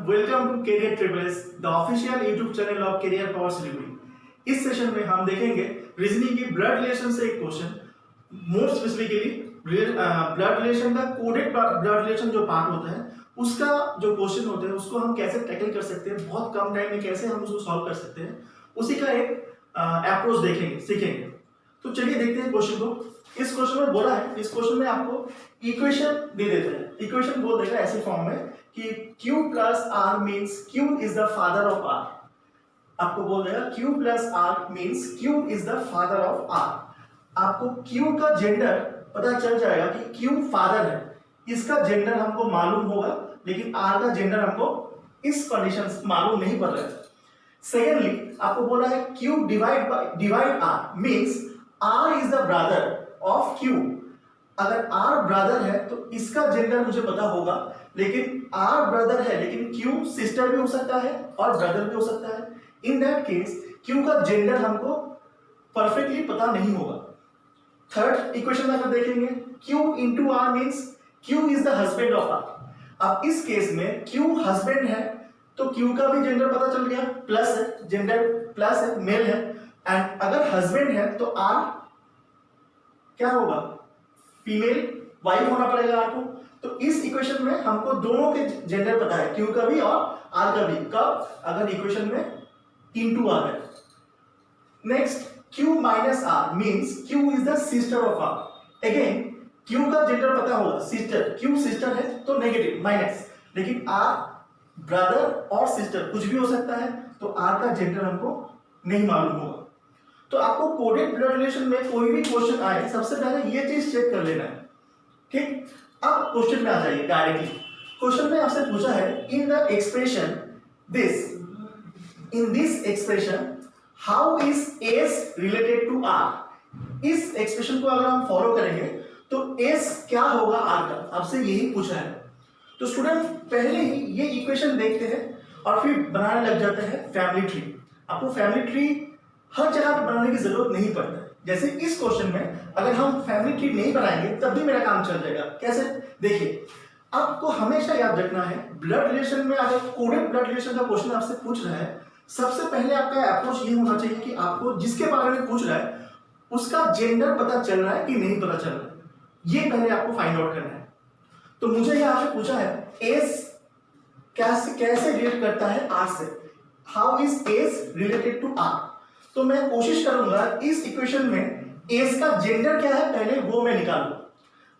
Welcome to career triple S, the official YouTube channel of career power Siliguri. इस session में हम देखेंगे reasoning की ब्लड रिलेशन से एक question, more specifically blood relation का कोडेड ब्लड रिलेशन जो पार्ट होता है उसका जो क्वेश्चन होते हैं उसको हम कैसे टैकल कर सकते हैं, बहुत कम टाइम में कैसे हम उसको सॉल्व कर सकते हैं, उसी का एक अप्रोच देखेंगे, सीखेंगे। तो चलिए देखते हैं क्वेश्चन को। इस क्वेश्चन में बोला है, इस क्वेश्चन में आपको इक्वेशन दे देते हैं। इक्वेशन बोल देगा ऐसे फॉर्म में कि Q plus R means Q is the father of R। आपको बोल देगा Q plus R means Q is the father of R। आपको Q का जेंडर पता चल जाएगा कि Q फादर है, इसका जेंडर हमको मालूम होगा, लेकिन R का जेंडर हमको इस कंडीशन से मालूम नहीं पड़ रहा है। सेकेंडली आपको बोला है Q divide R means R is the brother of Q। अगर R ब्रदर है तो इसका जेंडर मुझे पता होगा, लेकिन R ब्रदर है लेकिन Q सिस्टर भी हो सकता है और ब्रदर भी हो सकता है। इन दैट केस Q का जेंडर हमको परफेक्टली पता नहीं होगा। थर्ड इक्वेशन में अगर देखेंगे Q into R means Q is the husband of R। अब इस केस में Q हस्बैंड है तो Q का भी जेंडर पता चल गया, प्लस है, जेंडर प्लस है, मेल है। एंड अगर हस्बैंड है तो R क्या होगा, फीमेल, वाइफ होना पड़ेगा R को। तो इस इक्वेशन में हमको दोनों के जेंडर पता है, Q का भी और R का भी, कब, अगर इक्वेशन में इनटू R है। Next Q minus R means Q is the sister of R। Again Q का जेंडर पता होगा, सिस्टर, Q सिस्टर है तो नेगेटिव माइनस, लेकिन R ब्रदर और सिस्टर कुछ भी हो सकता है, तो R का जेंडर हमको नहीं मालूम होगा। तो आपको कोडेड ब्लड रिलेशन में कोई भी क्वेश्चन आए, सबसे पहले ये चीज चेक कर लेना है, ठीक। अब क्वेश्चन में आ जाइए डायरेक्टली। क्वेश्चन में आपसे पूछा है in the expression this, in this expression how is S related to R. इस एक्सप्रेशन को अगर हम फॉलो करेंगे तो एस क्या होगा आर का, आपसे यही पूछा है। तो स्टूडेंट पहले ही ये इक्वेशन देखते हैं और फिर बनाने लग जाते हैं फैमिली ट्री। आपको फैमिली ट्री हर जगह बनाने की जरूरत नहीं पड़ता है। जैसे इस क्वेश्चन में अगर हम फैमिली ट्री नहीं बनाएंगे तब भी मेरा काम चल जाएगा। कैसे, देखिए आपको हमेशा याद रखना है ब्लड रिलेशन में अगर कोडेड ब्लड रिलेशन का क्वेश्चन आपसे पूछ रहा है, सबसे पहले आपका अप्रोच ये होना चाहिए कि आपको जिसके बारे में पूछ रहा है उसका जेंडर पता चल रहा है कि नहीं पता चल रहा है, ये पहले आपको फाइंड आउट करना है। तो मुझे यहाँ पे पूछा है एस कैसे रिलेट करता है आर से, how is S related to R. तो मैं कोशिश करूंगा इस इक्वेशन में एस का जेंडर क्या है पहले वो मैं निकालूं।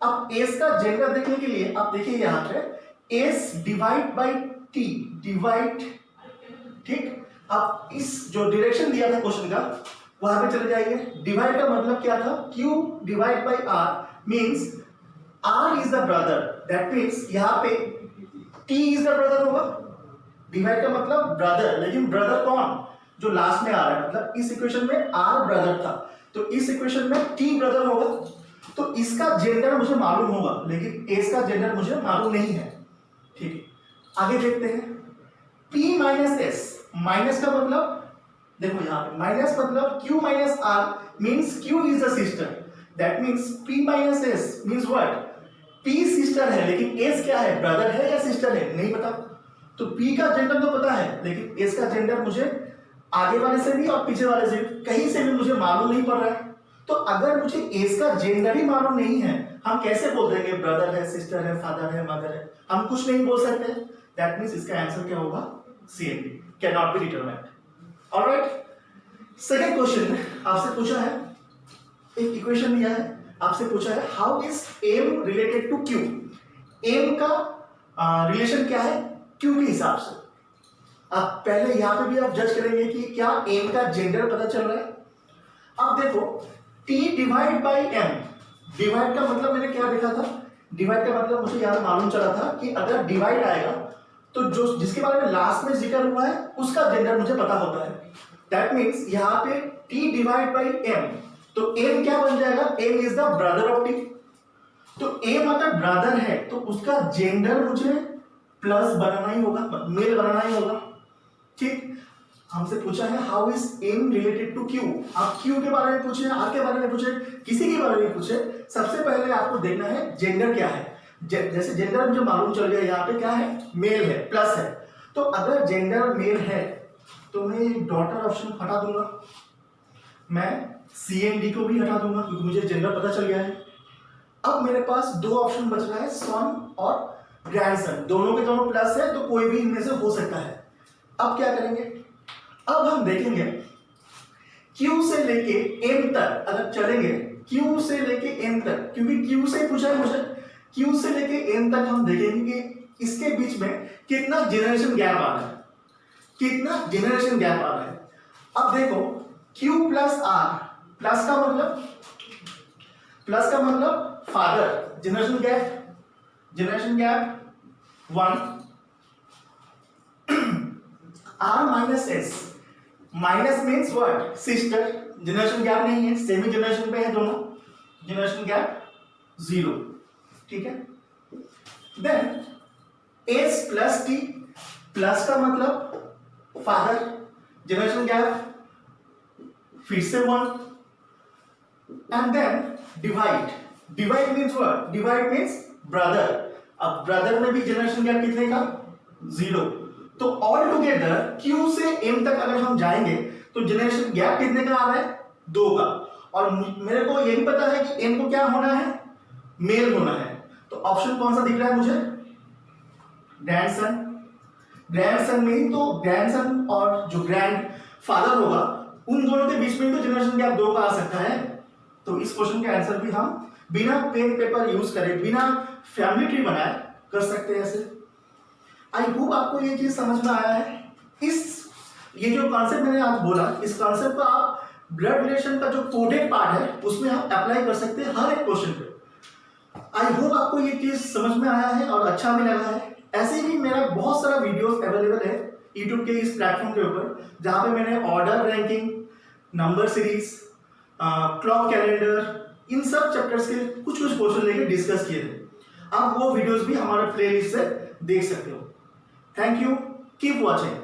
अब एस का जेंडर देखने के लिए आप देखिए यहां पे S divide by T, divide, ठीक। अब इस जो डायरेक्शन दिया था क्वेश्चन का वहां पे चले जाइए। डिवाइड का मतलब क्या था, Q divide by R means R is the brother, that means यहां पे T इज द ब्रदर होगा। डिवाइड का मतलब ब्रदर, लेकिन ब्रदर कौन, जो लास्ट में आ रहा है, मतलब इस इक्वेशन में R ब्रदर था तो इस इक्वेशन में T ब्रदर होगा। तो इसका जेंडर मुझे मालूम होगा, लेकिन एस का जेंडर मुझे मालूम नहीं है, ठीक है। आगे देखते हैं P माइनस एस, माइनस का मतलब देखो यहाँ पे माइनस मतलब Q minus R means Q is the sister, that means P minus S means what, P sister है लेकिन एस क्या है, ब्रदर है या सिस्टर है, नहीं पता। तो P का जेंडर तो पता है, लेकिन एस का जेंडर मुझे आगे वाले से भी और पीछे वाले से भी कहीं से भी मुझे मालूम नहीं पड़ रहा है। तो अगर मुझे एस का जेंडर ही मालूम नहीं है, हम कैसे बोल देंगे ब्रदर है, सिस्टर है, फादर है, मदर है, हम कुछ नहीं बोल सकते। दैट मींस इसका आंसर क्या होगा, CND, can not be determined. Alright, second question में आपसे पूछा है, एक इक्वेशन दिया है, आपसे पूछा है how is M related to Q. M का रिलेशन क्या है क्यू के हिसाब से। अब पहले यहां पे भी आप जज करेंगे कि क्या एम का जेंडर पता चल रहा है। अब देखो T divide by M, divide का मतलब मैंने क्या देखा था, डिवाइड का मतलब मुझे याद मालूम चला था कि अगर डिवाइड आएगा तो जो जिसके बारे में लास्ट में जिक्र हुआ है उसका जेंडर मुझे पता होता है। दैट मीन्स यहाँ पे T डिवाइड बाई M, तो M क्या बन जाएगा, M is the brother of T। तो M अगर ब्रदर है तो उसका जेंडर मुझे प्लस बनाना ही होगा, मेल बनाना ही होगा, ठीक। हमसे पूछा है how is M related to Q. आप क्यू के बारे में पूछे, आर के बारे में पूछे, किसी के बारे में पूछे, सबसे पहले आपको देखना है जेंडर क्या है। जैसे जेंडर मुझे मालूम चल गया, यहाँ पे क्या है, मेल है, प्लस है, तो अगर जेंडर मेल है तो मैं डॉटर ऑप्शन हटा दूंगा, मैं सी एंड डी को भी हटा दूंगा क्योंकि मुझे जेंडर पता चल गया है। अब मेरे पास दो ऑप्शन बच रहा है, सन और ग्रैंडसन, दोनों के दोनों प्लस है तो कोई भी इनमें से हो सकता है। अब क्या करेंगे, अब हम देखेंगे Q से लेके M तक अगर चलेंगे, Q से लेके M तक, क्योंकि Q से पूछा है मुझे, Q से लेके M तक हम देखेंगे कि इसके बीच में कितना जनरेशन गैप आ रहा है, कितना जनरेशन गैप आ रहा है। अब देखो Q प्लस R, प्लस का मतलब father, generation gap 1, R minus S, minus means what, sister, generation gap नहीं है, सेमी जनरेशन पे है दोनों, जनरेशन गैप 0, ठीक है। Then S plus T, plus का मतलब फादर, जनरेशन गैप फिर से 1, and then divide means what, divide means brother, अब ब्रदर में भी जनरेशन गैप कितने का, 0। तो ऑल टुगेदर Q से M तक अगर हम जाएंगे तो जनरेशन गैप कितने का आ रहा है, 2 का, और मेरे को ये भी पता है कि M को क्या होना है, मेल होना है। तो ऑप्शन कौन सा दिख रहा है मुझे, ग्रैंडसन में, तो ग्रैंडसन और जो ग्रैंड फादर होगा उन दोनों के बीच में तो जनरेशन गैप 2 का आ सकता है। तो इस क्वेश्चन का आंसर भी हम बिना पेन पेपर यूज करे, बिना फैमिली ट्री बनाए कर सकते हैं ऐसे। आई होप आपको ये चीज समझ में आया है। ये जो कॉन्सेप्ट मैंने आज बोला, इस कॉन्सेप्ट को आप ब्लड रिलेशन का जो कोडेड पार्ट है उसमें आप अप्लाई कर सकते हैं हर एक क्वेश्चन पे। आई होप आपको ये चीज समझ में आया है और अच्छा भी लगा है। ऐसे ही मेरा बहुत सारा वीडियोस अवेलेबल है यूट्यूब के इस प्लेटफॉर्म के ऊपर, जहां पे मैंने order ranking, number series, clock calendar, इन सब चैप्टर्स के कुछ क्वेश्चन लेके डिस्कस किए थे। आप वो वीडियोस भी हमारे प्लेलिस्ट से देख सकते हो। Thank you, keep watching.